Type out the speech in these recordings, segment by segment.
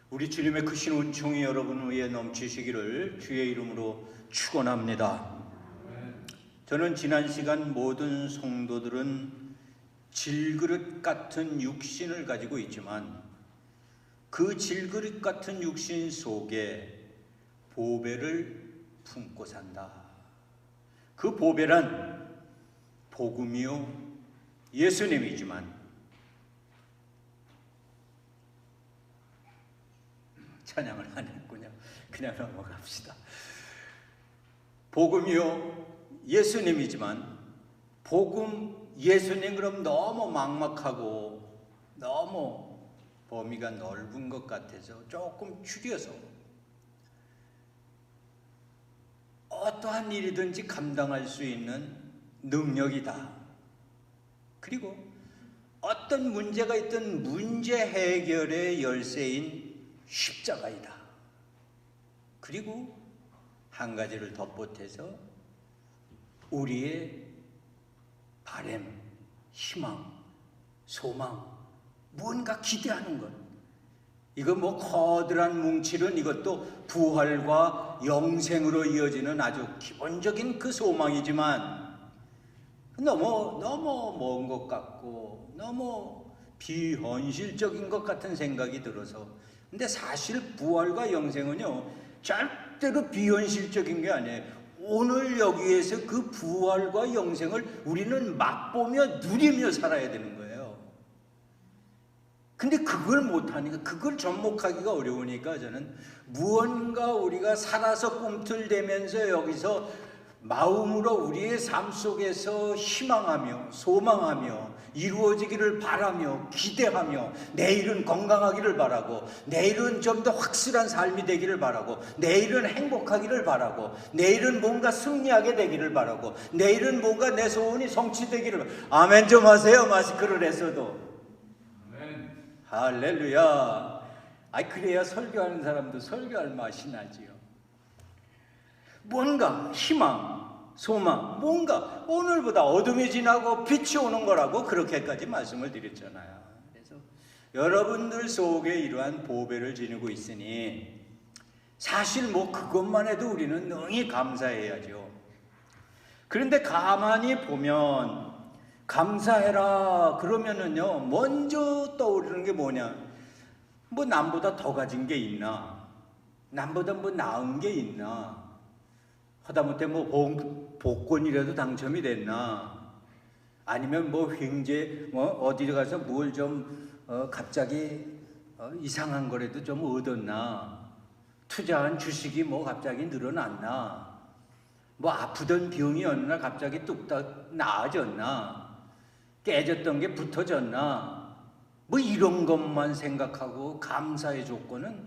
우리 주님의 크신 은총이 여러분 위에 넘치시기를 주의 이름으로 축원합니다. 저는 지난 시간 모든 성도들은 질그릇 같은 육신을 가지고 있지만 그 질그릇 같은 육신 속에 보배를 품고 산다. 그 보배란 복음이요 예수님이지만 찬양을 안 했군요. 그냥 넘어갑시다. 복음이요 예수님이지만 복음 예수님 그럼 너무 막막하고 너무 범위가 넓은 것 같아서 조금 줄여서 어떠한 일이든지 감당할 수 있는 능력이다. 그리고 어떤 문제가 있든 문제 해결의 열쇠인 십자가이다. 그리고 한 가지를 덧보태서 우리의 바람, 희망, 소망, 무언가 기대하는 것. 이거 커다란 뭉칠은 이것도 부활과 영생으로 이어지는 아주 기본적인 그 소망이지만 너무 먼 것 같고 너무 비현실적인 것 같은 생각이 들어서 근데 사실 부활과 영생은요 절대로 비현실적인 게 아니에요. 오늘 여기에서 그 부활과 영생을 우리는 맛보며 누리며 살아야 되는 거예요. 근데 그걸 못하니까 그걸 접목하기가 어려우니까 저는 무언가 우리가 살아서 꿈틀대면서 여기서 마음으로 우리의 삶 속에서 희망하며 소망하며 이루어지기를 바라며 기대하며 내일은 건강하기를 바라고 내일은 좀 더 확실한 삶이 되기를 바라고 내일은 행복하기를 바라고 내일은 뭔가 승리하게 되기를 바라고 내일은 뭔가 내 소원이 성취되기를 아멘 좀 하세요. 마스크를 했어도 아멘. 할렐루야. 그래야 설교하는 사람도 설교할 맛이 나지요. 뭔가 희망, 소망, 뭔가 오늘보다 어둠이 지나고 빛이 오는 거라고 그렇게까지 말씀을 드렸잖아요. 그래서 여러분들 속에 이러한 보배를 지니고 있으니 사실 그것만 해도 우리는 능히 감사해야죠. 그런데 가만히 보면 감사해라 그러면은요 먼저 떠오르는 게 뭐냐? 남보다 더 가진 게 있나? 남보다 나은 게 있나? 하다못해 복권이라도 당첨이 됐나? 아니면 횡재 어디 가서 뭘 좀 갑자기 이상한 거라도 좀 얻었나? 투자한 주식이 갑자기 늘어났나? 아프던 병이 어느 날 갑자기 뚝딱 나아졌나? 깨졌던 게 붙어졌나? 이런 것만 생각하고 감사의 조건은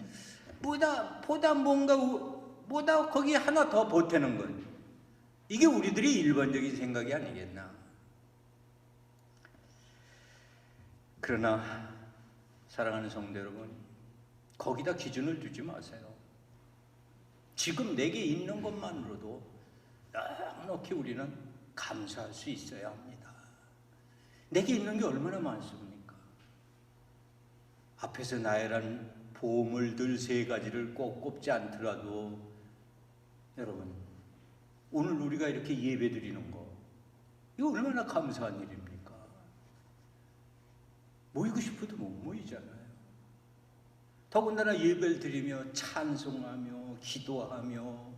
보다 거기 하나 더 보태는 것. 이게 우리들이 일반적인 생각이 아니겠나. 그러나 사랑하는 성도 여러분, 거기다 기준을 두지 마세요. 지금 내게 있는 것만으로도 넉넉히 우리는 감사할 수 있어야 합니다. 내게 있는 게 얼마나 많습니까? 앞에서 나열한 보물들 세 가지를 꼭 꼽지 않더라도 여러분 오늘 우리가 이렇게 예배 드리는 거 이거 얼마나 감사한 일입니까? 모이고 싶어도 못 모이잖아요. 더군다나 예배를 드리며 찬송하며 기도하며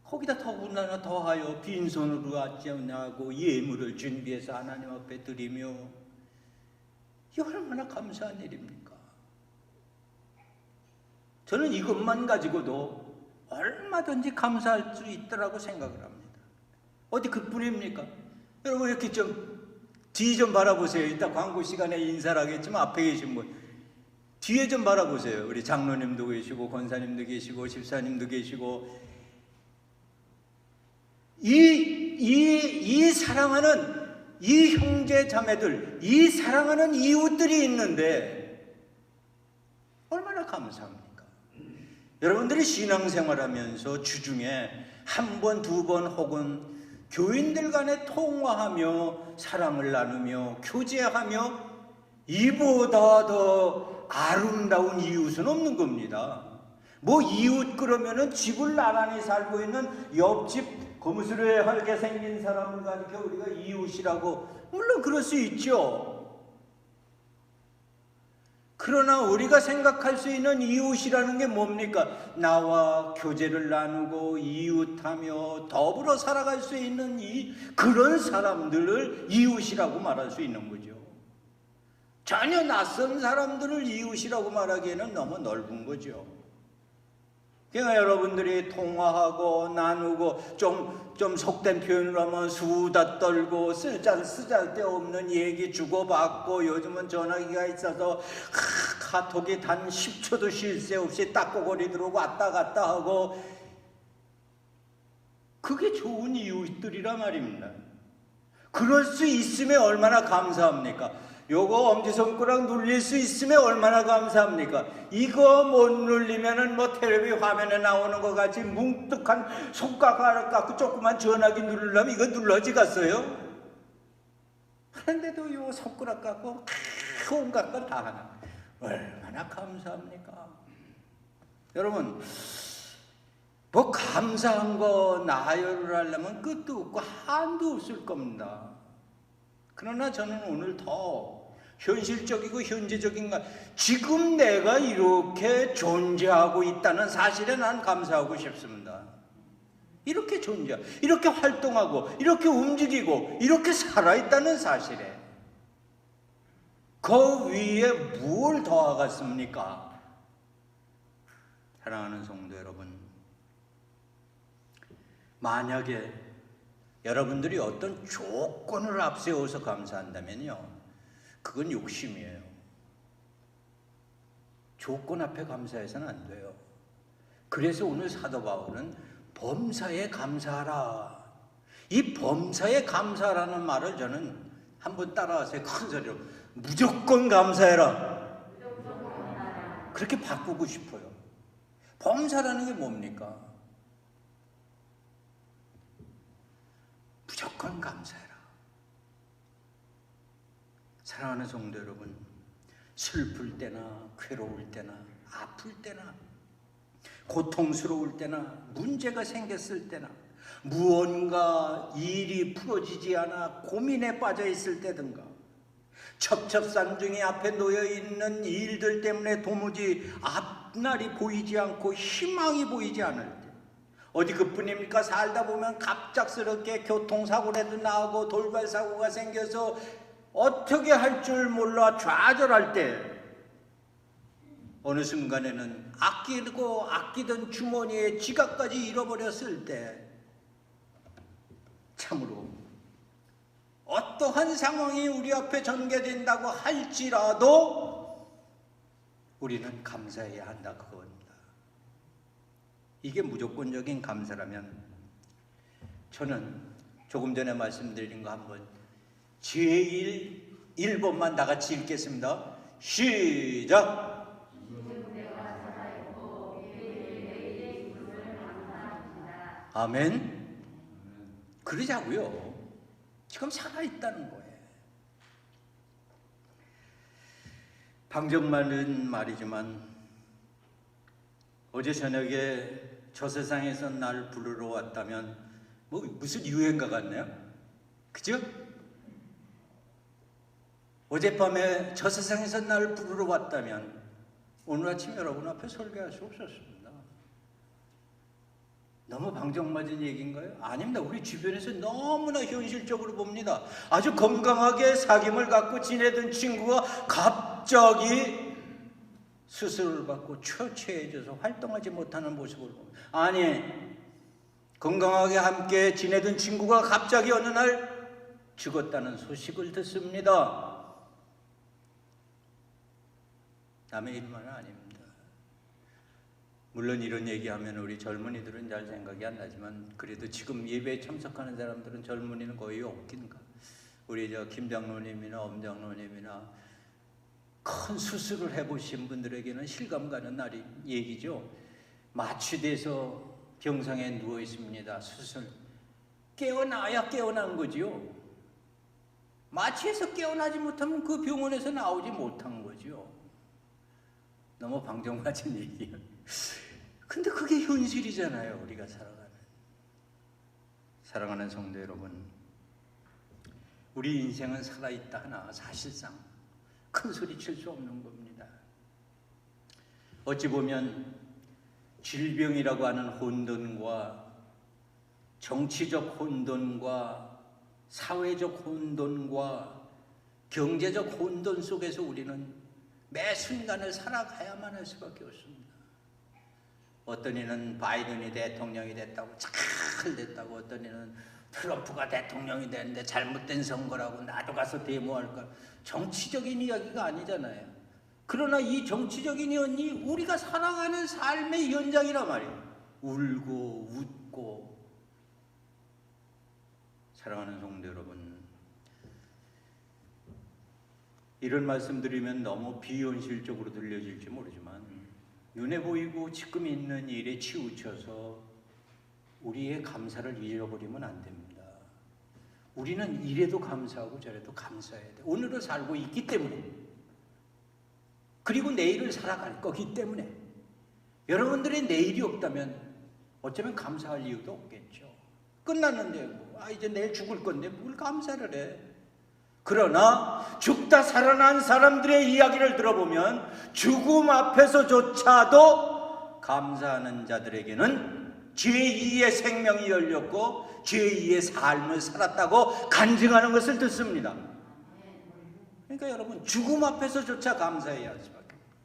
거기다 더군다나 더하여 빈손으로 왔지 않냐고 예물을 준비해서 하나님 앞에 드리며 이게 얼마나 감사한 일입니까? 저는 이것만 가지고도 얼마든지 감사할 수 있다라고 생각을 합니다. 어디 그뿐입니까? 여러분 이렇게 뒤 좀 바라보세요. 이따 광고 시간에 인사를 하겠지만 앞에 계신 분 뒤에 좀 바라보세요. 우리 장로님도 계시고 권사님도 계시고 집사님도 계시고 이 사랑하는 이 형제 자매들 이 사랑하는 이웃들이 있는데 얼마나 감사합니까? 여러분들이 신앙생활하면서 주중에 한 번, 두 번 혹은 교인들 간에 통화하며 사랑을 나누며 교제하며 이보다 더 아름다운 이웃은 없는 겁니다. 뭐 이웃 그러면은 집을 나란히 살고 있는 옆집 거무스레하게 생긴 사람을 가리켜 우리가 이웃이라고, 물론 그럴 수 있죠. 그러나 우리가 생각할 수 있는 이웃이라는 게 뭡니까? 나와 교제를 나누고 이웃하며 더불어 살아갈 수 있는 그런 사람들을 이웃이라고 말할 수 있는 거죠. 전혀 낯선 사람들을 이웃이라고 말하기에는 너무 넓은 거죠. 그러니까 여러분들이 통화하고 나누고 좀 속된 표현을 하면 수다 떨고 쓰잘데없는 얘기 주고받고, 요즘은 전화기가 있어서 카톡이 단 10초도 쉴 새 없이 따꼬거리 들어오고 왔다 갔다 하고, 그게 좋은 이웃들이란 말입니다. 그럴 수 있으면 얼마나 감사합니까? 요거 엄지손가락 눌릴 수 있으면 얼마나 감사합니까? 이거 못 눌리면은 뭐 텔레비 화면에 나오는 것 같이 뭉뚝한 손가락 갖고 조그만 전화기 누르려면 이거 눌러지겠어요? 그런데도 요 손가락 갖고 온갖 걸 다 하나. 얼마나 감사합니까? 여러분, 뭐 감사한 거 나열을 하려면 끝도 없고 한도 없을 겁니다. 그러나 저는 오늘 더 현실적이고 현재적인 것, 지금 내가 이렇게 존재하고 있다는 사실에 난 감사하고 싶습니다. 이렇게 존재하고, 이렇게 활동하고, 이렇게 움직이고, 이렇게 살아있다는 사실에 그 위에 뭘 더하겠습니까? 사랑하는 성도 여러분, 만약에 여러분들이 어떤 조건을 앞세워서 감사한다면요, 그건 욕심이에요. 조건 앞에 감사해서는 안 돼요. 그래서 오늘 사도 바울은 범사에 감사하라. 이 범사에 감사라는 말을 저는 한번 따라하세요. 큰 소리로. 무조건 감사해라. 그렇게 바꾸고 싶어요. 범사라는 게 뭡니까? 무조건 감사해라. 사랑하는 성도 여러분, 슬플 때나 괴로울 때나 아플 때나 고통스러울 때나 문제가 생겼을 때나 무언가 일이 풀어지지 않아 고민에 빠져 있을 때든가, 첩첩산중이 앞에 놓여 있는 일들 때문에 도무지 앞날이 보이지 않고 희망이 보이지 않을 때, 어디 그뿐입니까? 살다 보면 갑작스럽게 교통사고라도 나고 돌발사고가 생겨서 어떻게 할 줄 몰라 좌절할 때, 어느 순간에는 아끼던 주머니에 지갑까지 잃어버렸을 때, 참으로 어떠한 상황이 우리 앞에 전개된다고 할지라도 우리는 감사해야 한다, 그겁니다. 이게 무조건적인 감사라면, 저는 조금 전에 말씀드린 거 한번 제일 1번만 다 같이 읽겠습니다. 시작! 아멘. 그러자고요. 지금 살아있다는 거예요. 방정만은 말이지만 어제 저녁에 저 세상에서 날 부르러 왔다면 뭐 무슨 유행가 같네요. 그죠? 어젯밤에 저 세상에서 날 부르러 왔다면 오늘 아침 여러분 앞에 설교할 수 없었습니다. 너무 방정맞은 얘기인가요? 아닙니다. 우리 주변에서 너무나 현실적으로 봅니다. 아주 건강하게 사귐을 갖고 지내던 친구가 갑자기 수술을 받고 초췌해져서 활동하지 못하는 모습을 봅니다. 아니, 건강하게 함께 지내던 친구가 갑자기 어느 날 죽었다는 소식을 듣습니다. 남의 일만은 아닙니다. 물론 이런 얘기하면 우리 젊은이들은 잘 생각이 안 나지만, 그래도 지금 예배에 참석하는 사람들은 젊은이는 거의 없긴가. 우리 김 장로님이나 엄 장로님이나 큰 수술을 해보신 분들에게는 실감 가는 날이 얘기죠. 마취돼서 병상에 누워 있습니다. 수술. 깨어나야 깨어난 거지요. 마취해서 깨어나지 못하면 그 병원에서 나오지 못한 거지요. 너무 방정맞은 얘기예요. 근데 그게 현실이잖아요. 우리가 사랑하는 성도 여러분, 우리 인생은 살아있다 하나 사실상 큰 소리 칠 수 없는 겁니다. 어찌 보면 질병이라고 하는 혼돈과 정치적 혼돈과 사회적 혼돈과 경제적 혼돈 속에서 우리는 매 순간을 살아가야만 할 수밖에 없습니다. 어떤 이는 바이든이 대통령이 됐다고 잘 됐다고, 어떤 이는 트럼프가 대통령이 됐는데 잘못된 선거라고 나도 가서 데모할까. 정치적인 이야기가 아니잖아요. 그러나 이 정치적인 이야기 우리가 살아가는 삶의 현장이란 말이에요. 울고 웃고. 사랑하는 성도 여러분, 이런 말씀 드리면 너무 비현실적으로 들려질지 모르지만 눈에 보이고 지금 있는 일에 치우쳐서 우리의 감사를 잃어버리면 안 됩니다. 우리는 이래도 감사하고 저래도 감사해야 돼. 오늘을 살고 있기 때문에, 그리고 내일을 살아갈 거기 때문에. 여러분들의 내일이 없다면 어쩌면 감사할 이유도 없겠죠. 끝났는데 이제 내일 죽을 건데 뭘 감사를 해. 그러나 죽다 살아난 사람들의 이야기를 들어보면 죽음 앞에서조차도 감사하는 자들에게는 제2의 생명이 열렸고 제2의 삶을 살았다고 간증하는 것을 듣습니다. 그러니까 여러분, 죽음 앞에서조차 감사해야 할 수밖에 없어요.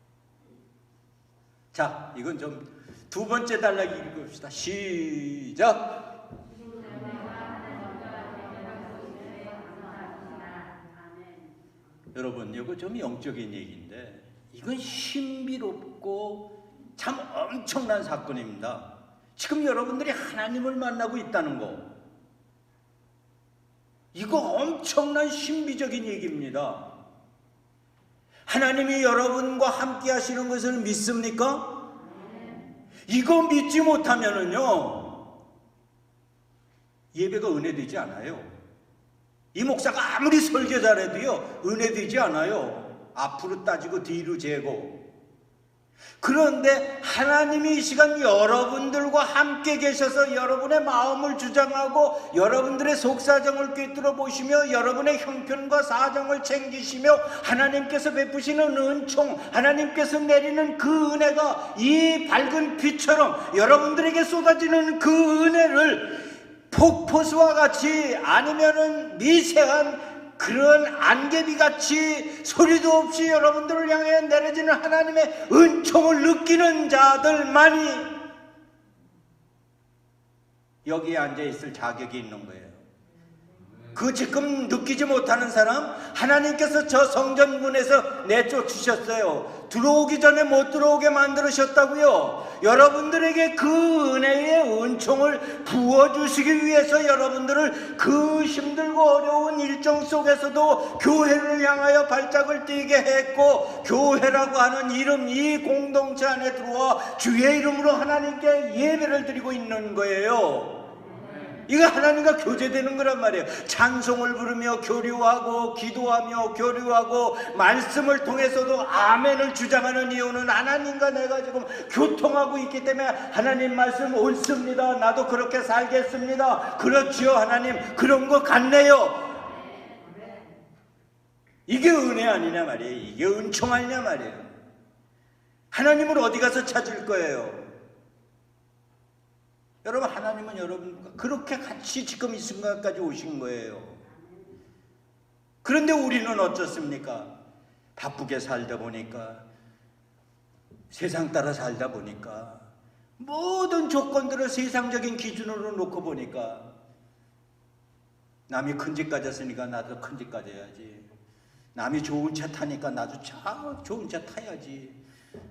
자, 이건 좀 두 번째 단락 읽읍시다. 시작. 여러분, 이거 좀 영적인 얘기인데 이건 신비롭고 참 엄청난 사건입니다. 지금 여러분들이 하나님을 만나고 있다는 거, 이거 엄청난 신비적인 얘기입니다. 하나님이 여러분과 함께 하시는 것을 믿습니까? 이거 믿지 못하면은요, 예배가 은혜되지 않아요. 이 목사가 아무리 설교 잘해도요, 은혜되지 않아요. 앞으로 따지고 뒤로 재고. 그런데 하나님이 이 시간 여러분들과 함께 계셔서 여러분의 마음을 주장하고 여러분들의 속사정을 꿰뚫어 보시며 여러분의 형편과 사정을 챙기시며 하나님께서 베푸시는 은총, 하나님께서 내리는 그 은혜가 이 밝은 빛처럼 여러분들에게 쏟아지는 그 은혜를 폭포수와 같이, 아니면은 미세한 그런 안개비같이 소리도 없이 여러분들을 향해 내려지는 하나님의 은총을 느끼는 자들만이 여기에 앉아있을 자격이 있는 거예요. 그 지금 느끼지 못하는 사람, 하나님께서 저 성전문에서 내쫓으셨어요. 들어오기 전에 못 들어오게 만들으셨다고요. 여러분들에게 그 은혜의 은총을 부어주시기 위해서 여러분들을 그 힘들고 어려운 일정 속에서도 교회를 향하여 발짝을 띄게 했고, 교회라고 하는 이름, 이 공동체 안에 들어와 주의 이름으로 하나님께 예배를 드리고 있는 거예요. 이거 하나님과 교제되는 거란 말이에요. 찬송을 부르며 교류하고 기도하며 교류하고 말씀을 통해서도 아멘을 주장하는 이유는 하나님과 내가 지금 교통하고 있기 때문에 하나님 말씀 옳습니다. 나도 그렇게 살겠습니다. 그렇지요 하나님, 그런 것 같네요. 이게 은혜 아니냐 말이에요. 이게 은총 아니냐 말이에요. 하나님을 어디 가서 찾을 거예요? 여러분, 하나님은 여러분과 그렇게 같이 지금 이 순간까지 오신 거예요. 그런데 우리는 어떻습니까? 바쁘게 살다 보니까, 세상 따라 살다 보니까, 모든 조건들을 세상적인 기준으로 놓고 보니까, 남이 큰 집 가졌으니까 나도 큰 집 가져야지, 남이 좋은 차 타니까 나도 좋은 차 타야지,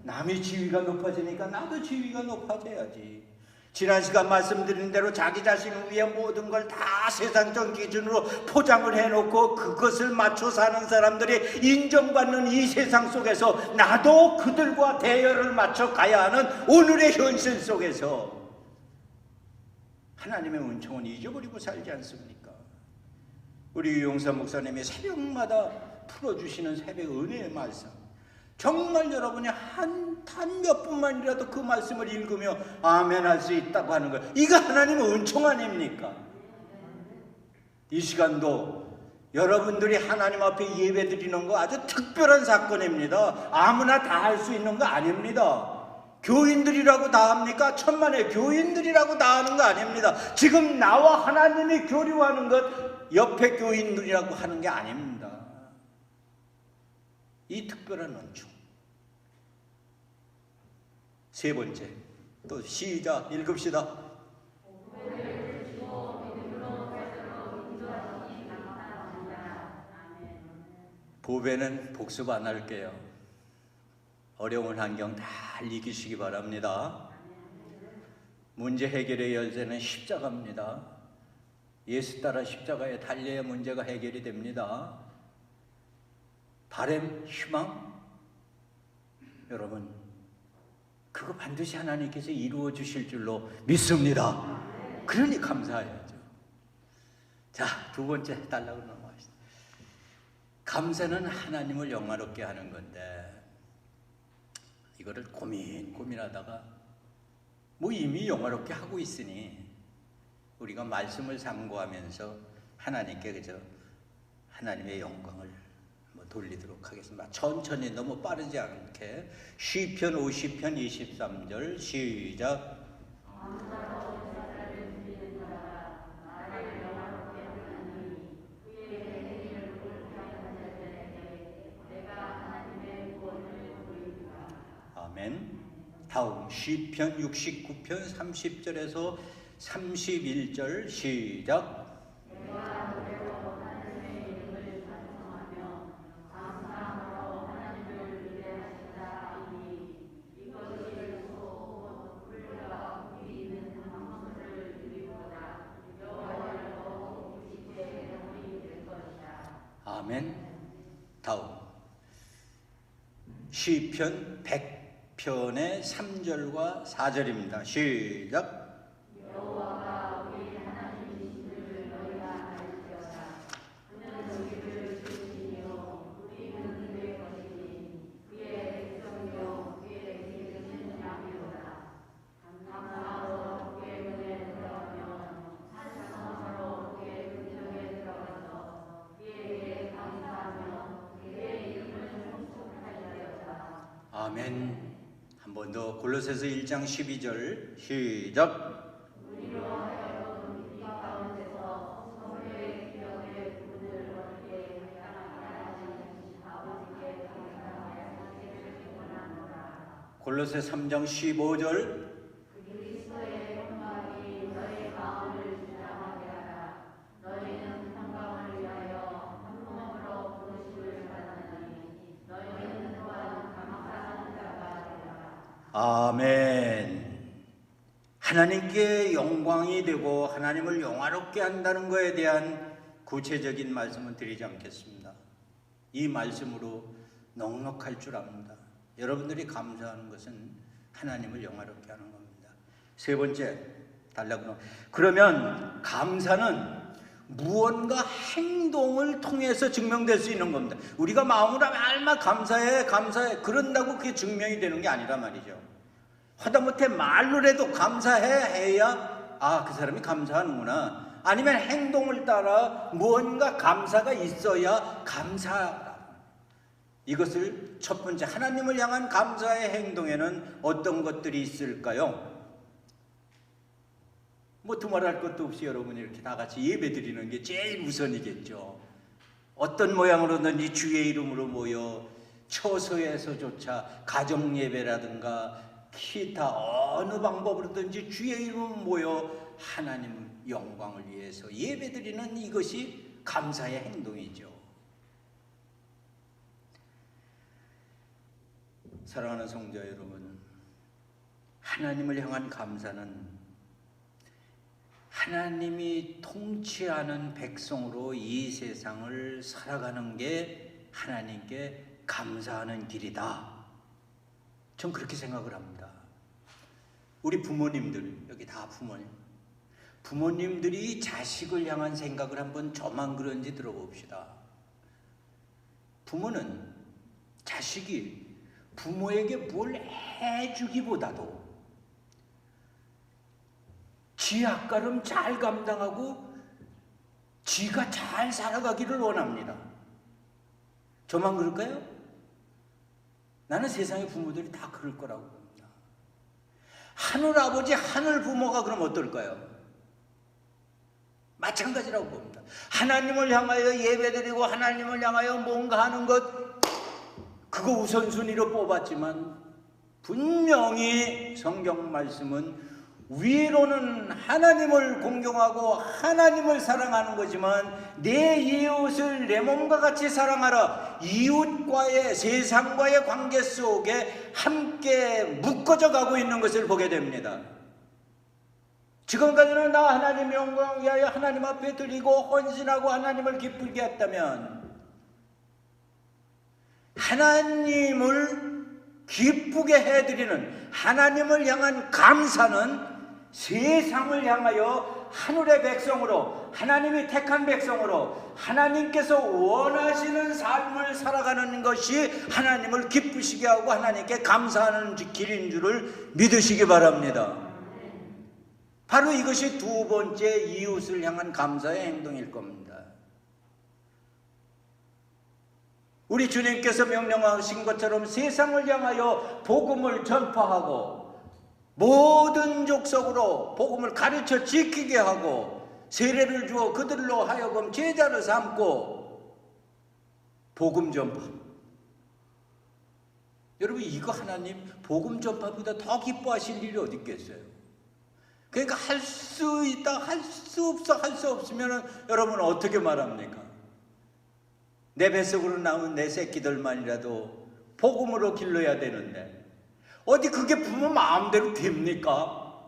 남이 지위가 높아지니까 나도 지위가 높아져야지. 지난 시간 말씀드린 대로 자기 자신을 위해 모든 걸 다 세상적 기준으로 포장을 해놓고 그것을 맞춰 사는 사람들이 인정받는 이 세상 속에서 나도 그들과 대열을 맞춰 가야 하는 오늘의 현실 속에서 하나님의 은총은 잊어버리고 살지 않습니까? 우리 유용사 목사님이 새벽마다 풀어주시는 새벽 은혜의 말씀, 정말 여러분이 한 몇 분만이라도 그 말씀을 읽으며 아멘 할 수 있다고 하는 거예요. 이거 하나님의 은총 아닙니까? 이 시간도 여러분들이 하나님 앞에 예배 드리는 거 아주 특별한 사건입니다. 아무나 다 할 수 있는 거 아닙니다. 교인들이라고 다 합니까? 천만의 교인들이라고 다 하는 거 아닙니다. 지금 나와 하나님이 교류하는 것 옆에 교인들이라고 하는 게 아닙니다. 이 특별한 은총. 세 번째, 또 시작 읽읍시다. 보배는 복습 안 할게요. 어려운 환경 잘 이기시기 바랍니다. 문제 해결의 열쇠는 십자가입니다. 예수 따라 십자가에 달려야 문제가 해결이 됩니다. 바람, 희망, 여러분 그거 반드시 하나님께서 이루어 주실 줄로 믿습니다. 그러니 감사해야죠. 자, 두 번째 달라고 넘어가시죠. 감사는 하나님을 영화롭게 하는 건데 이거를 고민하다가 뭐 이미 영화롭게 하고 있으니 우리가 말씀을 상고하면서 하나님께 그저 하나님의 영광을 돌리도록 하겠습니다. 천천히 너무 빠르지 않게 시편 50편 23절 시작. 아멘. 다음 시편 69편 30절에서 31절 시작. 아멘. 다음 시편 100편의 3절과 4절입니다. 시작. 아멘. 한 번 더 골로새서 1장 12절 시작. 골로새 3장 15절 아멘. 하나님께 영광이 되고 하나님을 영화롭게 한다는 것에 대한 구체적인 말씀은 드리지 않겠습니다. 이 말씀으로 넉넉할 줄 압니다. 여러분들이 감사하는 것은 하나님을 영화롭게 하는 겁니다. 세 번째, 달라고. 그러면 감사는 무언가 행동을 통해서 증명될 수 있는 겁니다. 우리가 마음으로 얼마 감사해 그런다고 그게 증명이 되는 게 아니라 말이죠. 하다못해 말로라도 감사해 해야 그 사람이 감사하는구나. 아니면 행동을 따라 무언가 감사가 있어야 감사하다. 이것을 첫 번째 하나님을 향한 감사의 행동에는 어떤 것들이 있을까요? 뭐 두말할 것도 없이 여러분이 이렇게 다 같이 예배 드리는 게 제일 우선이겠죠. 어떤 모양으로든지 주의 이름으로 모여 처소에서조차 가정 예배라든가 기타 어느 방법으로든지 주의 이름으로 모여 하나님 영광을 위해서 예배 드리는 이것이 감사의 행동이죠. 사랑하는 성도 여러분, 하나님을 향한 감사는 하나님이 통치하는 백성으로 이 세상을 살아가는 게 하나님께 감사하는 길이다. 전 그렇게 생각을 합니다. 우리 부모님들, 여기 다 부모님들이 자식을 향한 생각을 한번 저만 그런지 들어봅시다. 부모는 자식이 부모에게 뭘 해주기보다도 지 앞가름 잘 감당하고 지가 잘 살아가기를 원합니다. 저만 그럴까요? 나는 세상의 부모들이 다 그럴 거라고 봅니다. 하늘 아버지, 하늘 부모가 그럼 어떨까요? 마찬가지라고 봅니다. 하나님을 향하여 예배드리고 하나님을 향하여 뭔가 하는 것, 그거 우선순위로 뽑았지만 분명히 성경 말씀은 위로는 하나님을 공경하고 하나님을 사랑하는 거지만 내 이웃을 내 몸과 같이 사랑하라. 이웃과의, 세상과의 관계 속에 함께 묶어져 가고 있는 것을 보게 됩니다. 지금까지는 나 하나님의 영광을 위하여 하나님 앞에 드리고 헌신하고 하나님을 기쁘게 했다면, 하나님을 기쁘게 해드리는 하나님을 향한 감사는 세상을 향하여 하늘의 백성으로, 하나님이 택한 백성으로 하나님께서 원하시는 삶을 살아가는 것이 하나님을 기쁘시게 하고 하나님께 감사하는 길인 줄을 믿으시기 바랍니다. 바로 이것이 두 번째 이웃을 향한 감사의 행동일 겁니다. 우리 주님께서 명령하신 것처럼 세상을 향하여 복음을 전파하고 모든 족속으로 복음을 가르쳐 지키게 하고 세례를 주어 그들로 하여금 제자를 삼고 복음 전파. 여러분, 이거 하나님 복음 전파보다 더 기뻐하실 일이 어디 있겠어요? 그러니까 할 수 있다, 할 수 없어, 할 수 없으면 여러분 어떻게 말합니까? 내 뱃속으로 나온 내 새끼들만이라도 복음으로 길러야 되는데 어디 그게 부모 마음대로 됩니까?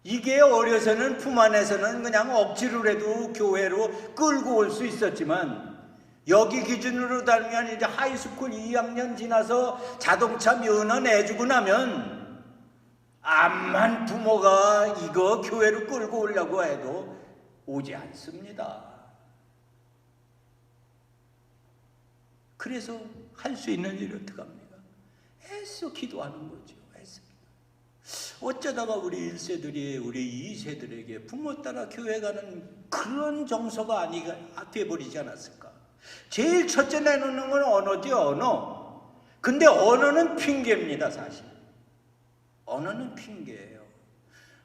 이게 어려서는 품 안에서는 그냥 억지로라도 교회로 끌고 올 수 있었지만 여기 기준으로 달면 이제 하이스쿨 2학년 지나서 자동차 면허 내주고 나면 암만 부모가 이거 교회로 끌고 오려고 해도 오지 않습니다. 그래서 할 수 있는 일이 어떻게 합니까? 애써 기도하는 거죠. 애써. 어쩌다가 우리 1세들이 우리 2세들에게 부모 따라 교회 가는 그런 정서가 돼버리지 않았을까? 제일 첫째 내놓는 건 언어지, 언어. 근데 언어는 핑계입니다, 사실. 언어는 핑계예요.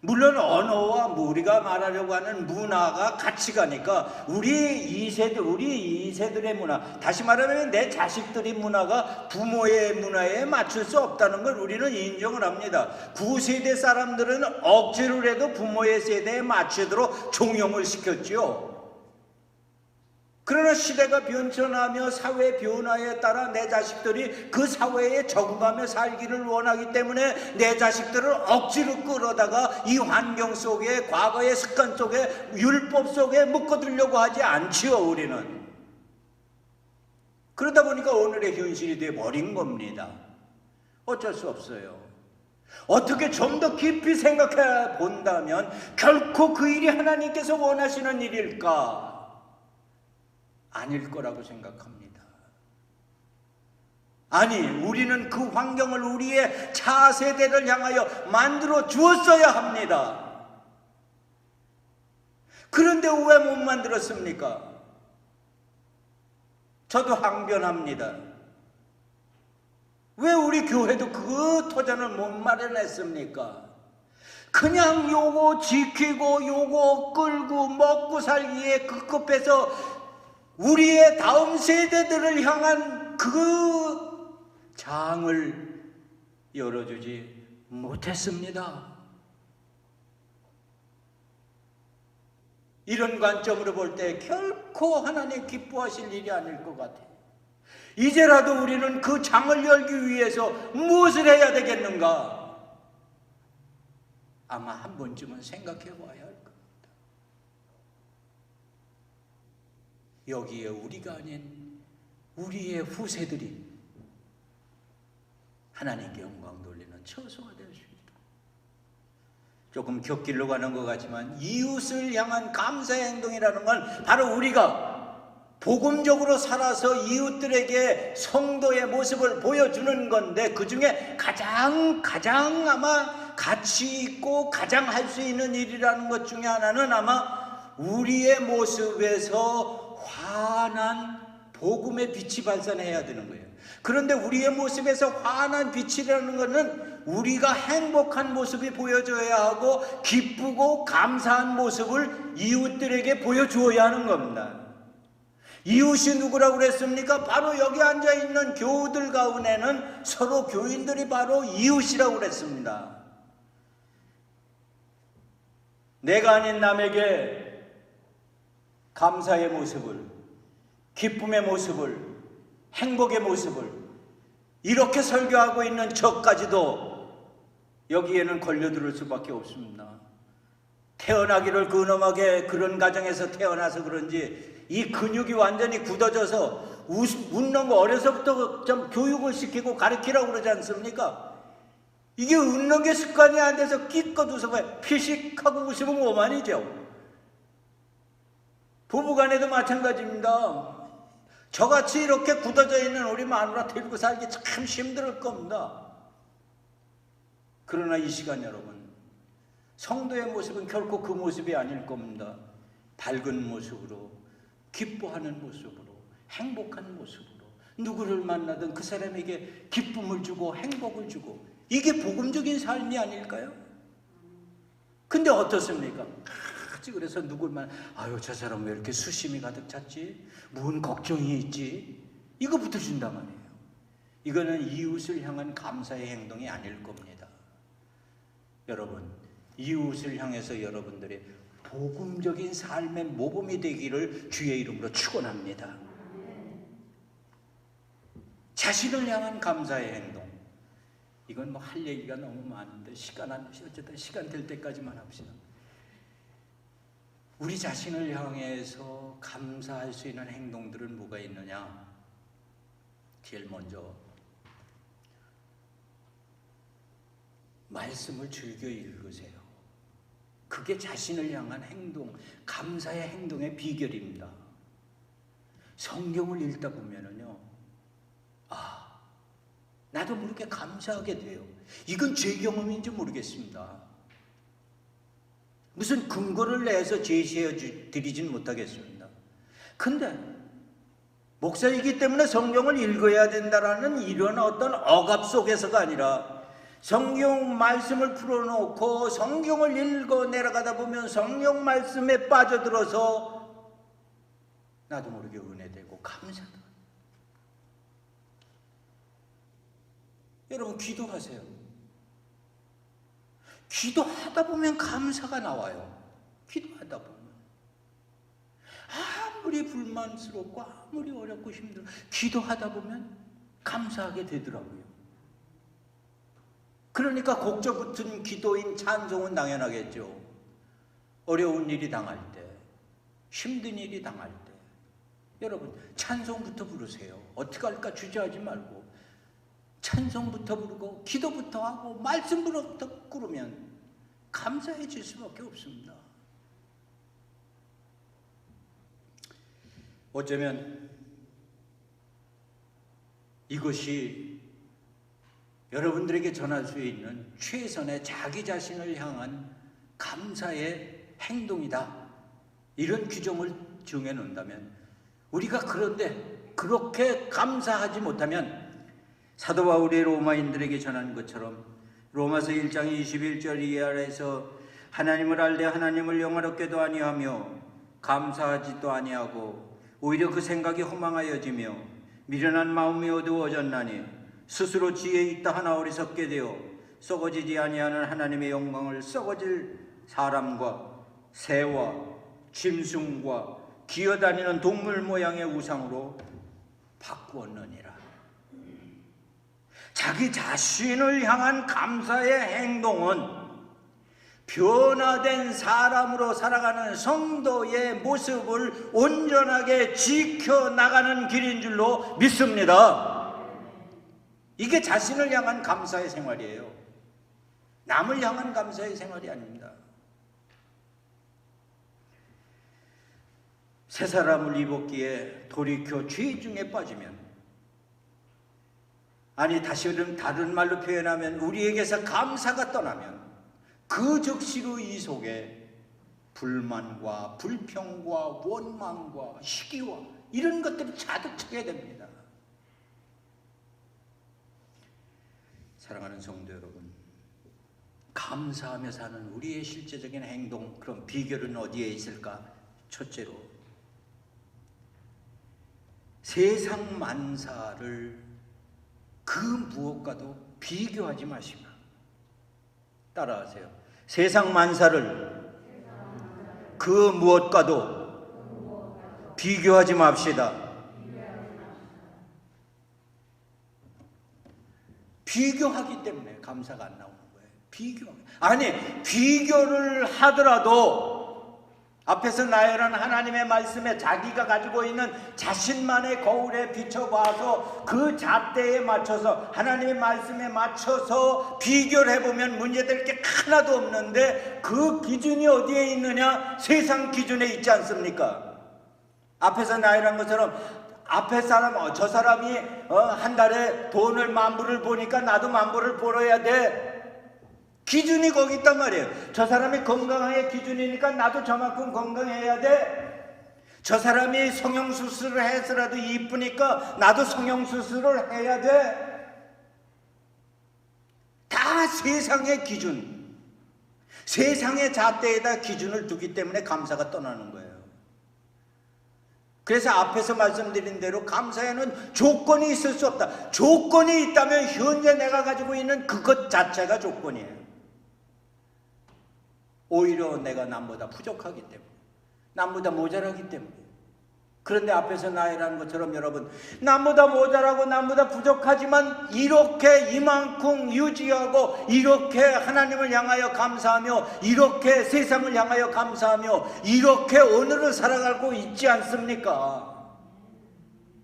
물론 언어와 우리가 말하려고 하는 문화가 같이 가니까 우리 2세들의 문화, 다시 말하면 내 자식들의 문화가 부모의 문화에 맞출 수 없다는 걸 우리는 인정을 합니다. 9세대 사람들은 억지로라도 부모의 세대에 맞추도록 종용을 시켰죠. 그러나 시대가 변천하며 사회 변화에 따라 내 자식들이 그 사회에 적응하며 살기를 원하기 때문에 내 자식들을 억지로 끌어다가 이 환경 속에, 과거의 습관 속에, 율법 속에 묶어두려고 하지 않지요, 우리는. 그러다 보니까 오늘의 현실이 되어버린 겁니다. 어쩔 수 없어요. 어떻게 좀 더 깊이 생각해 본다면 결코 그 일이 하나님께서 원하시는 일일까? 아닐 거라고 생각합니다. 아니, 우리는 그 환경을 우리의 차세대를 향하여 만들어 주었어야 합니다. 그런데 왜 못 만들었습니까? 저도 항변합니다. 왜 우리 교회도 그 터전을 못 마련했습니까? 그냥 요거 지키고 요거 끌고 먹고 살기에 급급해서 우리의 다음 세대들을 향한 그 장을 열어주지 못했습니다. 이런 관점으로 볼 때 결코 하나님 기뻐하실 일이 아닐 것 같아요. 이제라도 우리는 그 장을 열기 위해서 무엇을 해야 되겠는가? 아마 한 번쯤은 생각해 봐야 할 겁니다. 여기에 우리가 아닌 우리의 후세들이 하나님께 영광 돌리는 처소가 될 수 있다. 조금 곁길로 가는 것 같지만 이웃을 향한 감사의 행동이라는 건 바로 우리가 복음적으로 살아서 이웃들에게 성도의 모습을 보여주는 건데, 그 중에 가장 아마 가치 있고 가장 할 수 있는 일이라는 것 중에 하나는 아마 우리의 모습에서 환한 복음의 빛이 발산해야 되는 거예요. 그런데 우리의 모습에서 환한 빛이라는 것은 우리가 행복한 모습이 보여줘야 하고 기쁘고 감사한 모습을 이웃들에게 보여주어야 하는 겁니다. 이웃이 누구라고 그랬습니까? 바로 여기 앉아있는 교우들 가운데는 서로 교인들이 바로 이웃이라고 그랬습니다. 내가 아닌 남에게 감사의 모습을, 기쁨의 모습을, 행복의 모습을 이렇게 설교하고 있는 저까지도 여기에는 걸려들 수밖에 없습니다. 태어나기를 근엄하게 그런 가정에서 태어나서 그런지 이 근육이 완전히 굳어져서 웃는 거 어려서부터 좀 교육을 시키고 가르치라고 그러지 않습니까? 이게 웃는 게 습관이 안 돼서 기껏 웃어봐요. 피식하고 웃으면 오만이죠. 부부간에도 마찬가지입니다. 저같이 이렇게 굳어져 있는 우리 마누라 데리고 살기 참 힘들 겁니다. 그러나 이 시간 여러분, 성도의 모습은 결코 그 모습이 아닐 겁니다. 밝은 모습으로, 기뻐하는 모습으로, 행복한 모습으로 누구를 만나든 그 사람에게 기쁨을 주고 행복을 주고, 이게 복음적인 삶이 아닐까요? 근데 어떻습니까? 그래서 누굴 아유 저 사람 왜 이렇게 수심이 가득 찼지? 뭔 걱정이 있지? 이거 붙어준단 말이에요. 이거는 이웃을 향한 감사의 행동이 아닐 겁니다. 여러분, 이웃을 향해서 여러분들이 복음적인 삶의 모범이 되기를 주의 이름으로 축원합니다. 자신을 향한 감사의 행동, 이건 뭐 할 얘기가 너무 많은데 어쨌든 시간 될 때까지만 합시다. 우리 자신을 향해서 감사할 수 있는 행동들은 뭐가 있느냐? 제일 먼저 말씀을 즐겨 읽으세요. 그게 자신을 향한 행동, 감사의 행동의 비결입니다. 성경을 읽다 보면은요, 나도 모르게 감사하게 돼요. 이건 제 경험인지 모르겠습니다. 무슨 근거를 내서 제시해 드리진 못하겠습니다. 근데 목사이기 때문에 성경을 읽어야 된다라는 이런 어떤 억압 속에서가 아니라 성경 말씀을 풀어놓고 성경을 읽어 내려가다 보면 성경 말씀에 빠져들어서 나도 모르게 은혜되고 감사다. 여러분, 기도하세요. 기도하다 보면 감사가 나와요. 기도하다 보면 아무리 불만스럽고 아무리 어렵고 힘들어, 기도하다 보면 감사하게 되더라고요. 그러니까 곡조 붙은 기도인 찬송은 당연하겠죠. 어려운 일이 당할 때, 힘든 일이 당할 때 여러분 찬송부터 부르세요. 어떻게 할까 주저하지 말고 찬송부터 부르고 기도부터 하고 말씀부터 꾸르면 감사해질 수밖에 없습니다. 어쩌면 이것이 여러분들에게 전할 수 있는 최선의 자기 자신을 향한 감사의 행동이다. 이런 규정을 정해놓는다면, 우리가 그런데 그렇게 감사하지 못하면 사도 바울이 로마인들에게 전한 것처럼 로마서 1장 21절 이하에서 하나님을 알되 하나님을 영화롭게도 아니하며 감사하지도 아니하고 오히려 그 생각이 허망하여지며 미련한 마음이 어두워졌나니 스스로 지혜 있다 하나 어리석게 되어 썩어지지 아니하는 하나님의 영광을 썩어질 사람과 새와 짐승과 기어다니는 동물 모양의 우상으로 바꾸었느니라. 자기 자신을 향한 감사의 행동은 변화된 사람으로 살아가는 성도의 모습을 온전하게 지켜나가는 길인 줄로 믿습니다. 이게 자신을 향한 감사의 생활이에요. 남을 향한 감사의 생활이 아닙니다. 새 사람을 입었기에 돌이켜 죄 중에 빠지면, 아니 다른 말로 표현하면 우리에게서 감사가 떠나면 그 즉시로 이 속에 불만과 불평과 원망과 시기와 이런 것들이 자득차게 됩니다. 사랑하는 성도 여러분, 감사하며 사는 우리의 실제적인 행동, 그럼 비결은 어디에 있을까? 첫째로, 세상 만사를 그 무엇과도 비교하지 마시고, 따라하세요. 세상 만사를 그 무엇과도 비교하지 맙시다. 비교하기 때문에 감사가 안 나오는 거예요. 비교를 하더라도 앞에서 나열한 하나님의 말씀에 자기가 가지고 있는 자신만의 거울에 비춰봐서 그 잣대에 맞춰서 하나님의 말씀에 맞춰서 비교를 해보면 문제될 게 하나도 없는데, 그 기준이 어디에 있느냐? 세상 기준에 있지 않습니까? 앞에서 나열한 것처럼 앞에 사람, 저 사람이 한 달에 돈을 10,000불을 보니까 나도 10,000불을 벌어야 돼. 기준이 거기 있단 말이에요. 저 사람이 건강의 기준이니까 나도 저만큼 건강해야 돼. 저 사람이 성형수술을 해서라도 이쁘니까 나도 성형수술을 해야 돼. 다 세상의 기준, 세상의 잣대에다 기준을 두기 때문에 감사가 떠나는 거예요. 그래서 앞에서 말씀드린 대로 감사에는 조건이 있을 수 없다. 조건이 있다면 현재 내가 가지고 있는 그것 자체가 조건이에요. 오히려 내가 남보다 부족하기 때문에, 남보다 모자라기 때문에. 그런데 앞에서 나열한 것처럼 여러분, 남보다 모자라고 남보다 부족하지만 이렇게 이만큼 유지하고, 이렇게 하나님을 향하여 감사하며, 이렇게 세상을 향하여 감사하며, 이렇게 오늘을 살아가고 있지 않습니까?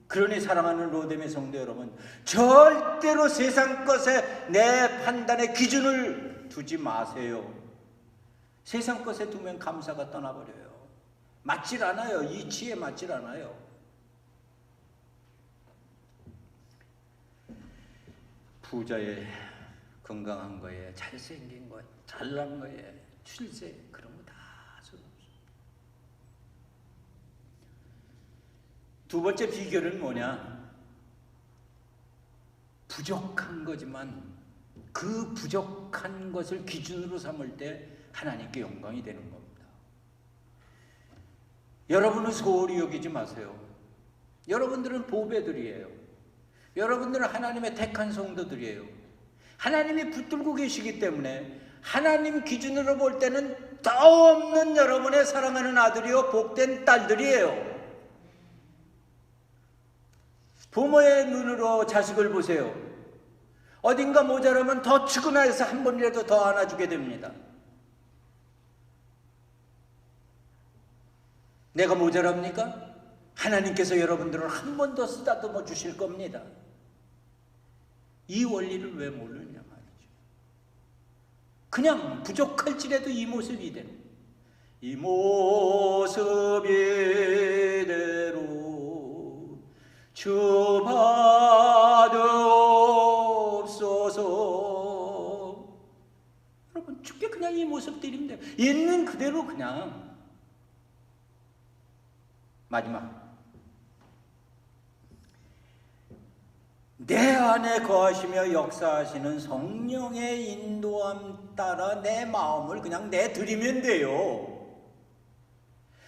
그러니 사랑하는 로뎀의 성도 여러분, 절대로 세상 것에 내 판단의 기준을 두지 마세요. 세상 것에 두면 감사가 떠나버려요. 맞질 않아요. 이치에 맞질 않아요. 부자의 건강한 거에, 잘생긴 거, 잘난 거에, 출세, 그런 거 다 소용없어요. 두 번째 비결은 뭐냐? 부족한 거지만 그 부족한 것을 기준으로 삼을 때 하나님께 영광이 되는 겁니다. 여러분은 소홀히 여기지 마세요. 여러분들은 보배들이에요. 여러분들은 하나님의 택한 성도들이에요. 하나님이 붙들고 계시기 때문에 하나님 기준으로 볼 때는 더 없는 여러분의 사랑하는 아들이요 복된 딸들이에요. 부모의 눈으로 자식을 보세요. 어딘가 모자라면 더 측은해서 한 번이라도 더 안아주게 됩니다. 내가 모자랍니까? 하나님께서 여러분들을 한 번 더 쓰다듬어 주실 겁니다. 이 원리를 왜 모르냐 말이죠. 그냥 부족할지라도 이 모습이 되는, 이 모습 이대로 주 받으옵소서. 여러분, 주께 그냥 이 모습 드리면 돼요. 있는 그대로 그냥. 마지막, 내 안에 거하시며 역사하시는 성령의 인도함 따라 내 마음을 그냥 내드리면 돼요.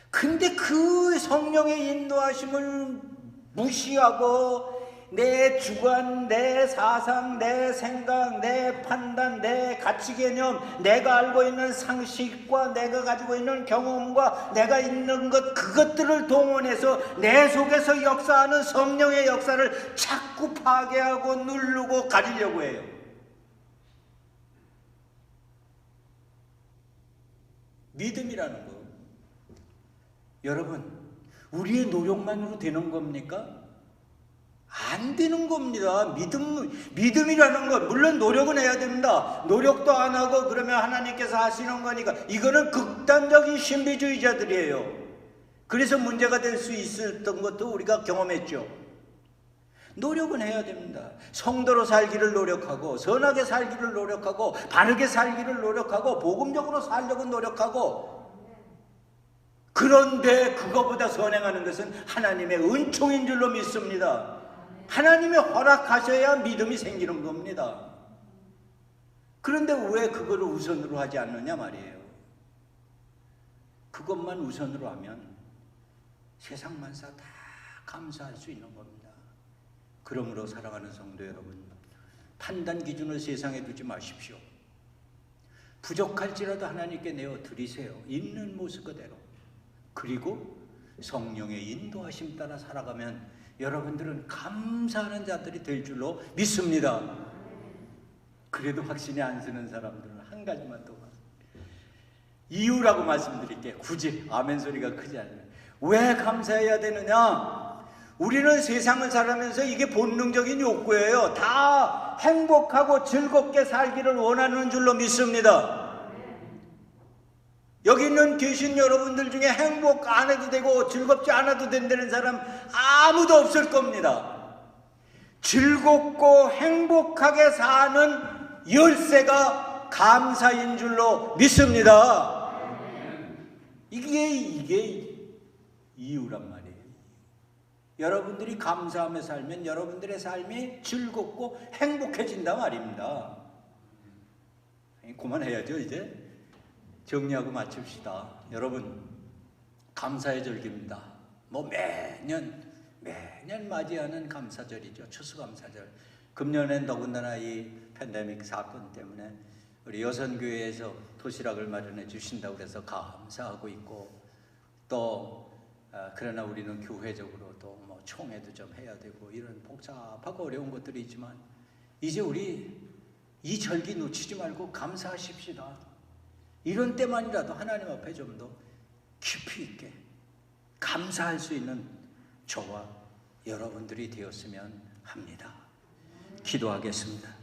근데 그 성령의 인도하심을 무시하고 내 주관, 내 사상, 내 생각, 내 판단, 내 가치 개념, 내가 알고 있는 상식과 내가 가지고 있는 경험과 내가 있는 것, 그것들을 동원해서 내 속에서 역사하는 성령의 역사를 자꾸 파괴하고 누르고 가지려고 해요. 믿음이라는 거, 여러분, 우리의 노력만으로 되는 겁니까? 안 되는 겁니다. 믿음이라는 건, 물론 노력은 해야 됩니다. 노력도 안 하고 그러면 하나님께서 하시는 거니까, 이거는 극단적인 신비주의자들이에요. 그래서 문제가 될 수 있었던 것도 우리가 경험했죠. 노력은 해야 됩니다. 성도로 살기를 노력하고, 선하게 살기를 노력하고, 바르게 살기를 노력하고, 복음적으로 살려고 노력하고. 그런데 그거보다 선행하는 것은 하나님의 은총인 줄로 믿습니다. 하나님이 허락하셔야 믿음이 생기는 겁니다. 그런데 왜 그거를 우선으로 하지 않느냐 말이에요. 그것만 우선으로 하면 세상 만사 다 감사할 수 있는 겁니다. 그러므로 사랑하는 성도 여러분, 판단 기준을 세상에 두지 마십시오. 부족할지라도 하나님께 내어 드리세요. 있는 모습 그대로. 그리고 성령의 인도하심 따라 살아가면 여러분들은 감사하는 자들이 될 줄로 믿습니다. 그래도 확신이 안 서는 사람들은 한 가지만 더 이유라고 말씀드릴게요. 굳이 아멘 소리가 크지 않아요. 왜 감사해야 되느냐? 우리는 세상을 살아가면서 이게 본능적인 욕구예요. 다 행복하고 즐겁게 살기를 원하는 줄로 믿습니다. 여기 있는 계신 여러분들 중에 행복 안 해도 되고 즐겁지 않아도 된다는 사람 아무도 없을 겁니다. 즐겁고 행복하게 사는 열쇠가 감사인 줄로 믿습니다. 이게 이유란 말이에요. 여러분들이 감사하며 살면 여러분들의 삶이 즐겁고 행복해진다 말입니다. 그만해야죠. 이제 정리하고 마칩시다. 여러분, 감사의 절기입니다. 매년 맞이하는 감사절이죠. 추수감사절. 금년엔 더군다나 이 팬데믹 사건 때문에 우리 여선교회에서 도시락을 마련해 주신다고 해서 감사하고 있고, 또 그러나 우리는 교회적으로 또 총회도 좀 해야 되고 이런 복잡하고 어려운 것들이 있지만 이제 우리 이 절기 놓치지 말고 감사하십시다. 이런 때만이라도 하나님 앞에 좀 더 깊이 있게 감사할 수 있는 저와 여러분들이 되었으면 합니다. 기도하겠습니다.